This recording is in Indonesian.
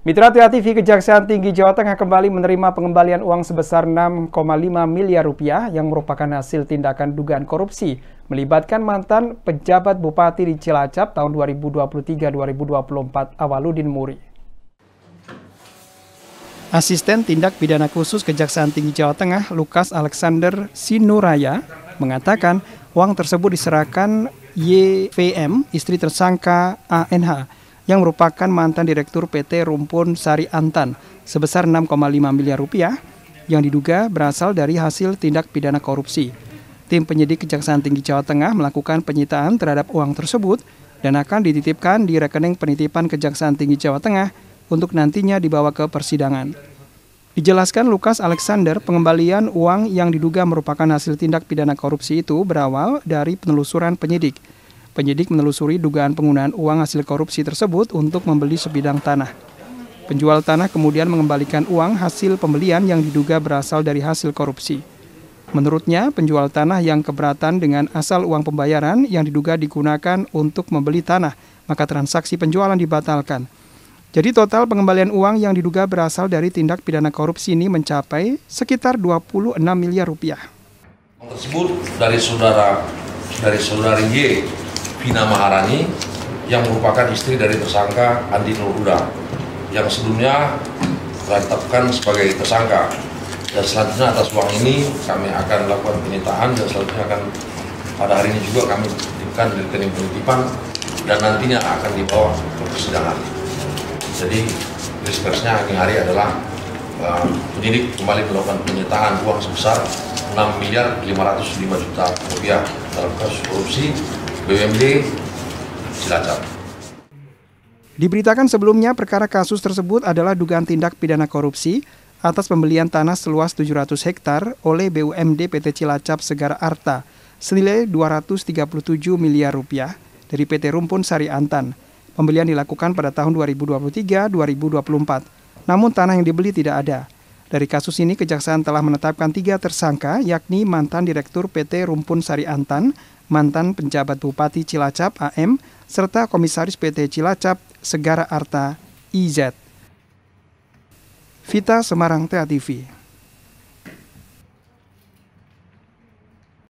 Mitra TV Kejaksaan Tinggi Jawa Tengah kembali menerima pengembalian uang sebesar 6,5 miliar rupiah yang merupakan hasil tindakan dugaan korupsi melibatkan mantan pejabat Bupati di Cilacap tahun 2023-2024 Awaludin Muri. Asisten Tindak Pidana Khusus Kejaksaan Tinggi Jawa Tengah Lukas Alexander Sinuraya mengatakan uang tersebut diserahkan YVM, istri tersangka ANH, yang merupakan mantan Direktur PT Rumpun Sari Antan sebesar 6,5 miliar rupiah yang diduga berasal dari hasil tindak pidana korupsi. Tim penyidik Kejaksaan Tinggi Jawa Tengah melakukan penyitaan terhadap uang tersebut dan akan dititipkan di rekening penitipan Kejaksaan Tinggi Jawa Tengah untuk nantinya dibawa ke persidangan. Dijelaskan Lukas Alexander, pengembalian uang yang diduga merupakan hasil tindak pidana korupsi itu berawal dari penelusuran penyidik. Penyidik menelusuri dugaan penggunaan uang hasil korupsi tersebut untuk membeli sebidang tanah. Penjual tanah kemudian mengembalikan uang hasil pembelian yang diduga berasal dari hasil korupsi. Menurutnya, penjual tanah yang keberatan dengan asal uang pembayaran yang diduga digunakan untuk membeli tanah, maka transaksi penjualan dibatalkan. Jadi total pengembalian uang yang diduga berasal dari tindak pidana korupsi ini mencapai sekitar 26 miliar rupiah. Tersebut dari saudari Y, Vina Maharani, yang merupakan istri dari tersangka Andi Nurhuda yang sebelumnya ditetapkan sebagai tersangka, dan selanjutnya atas uang ini kami akan melakukan penyitaan dan selanjutnya akan pada hari ini juga kami titipkan di rekening penitipan dan nantinya akan dibawa ke persidangan. Jadi dispersnya hari adalah penyidik kembali melakukan penyitaan uang sebesar 6 miliar 505 juta rupiah dalam kasus korupsi BUMD Cilacap. Diberitakan sebelumnya perkara kasus tersebut adalah dugaan tindak pidana korupsi atas pembelian tanah seluas 700 hektar oleh BUMD PT Cilacap Segara Arta senilai 237 miliar rupiah dari PT Rumpun Sari Antan. Pembelian dilakukan pada tahun 2023-2024. Namun tanah yang dibeli tidak ada. Dari kasus ini Kejaksaan telah menetapkan 3 tersangka, yakni mantan Direktur PT Rumpun Sari Antan, mantan penjabat Bupati Cilacap AM, serta Komisaris PT Cilacap Segara Arta IZ. Vita Semarang, TA TV.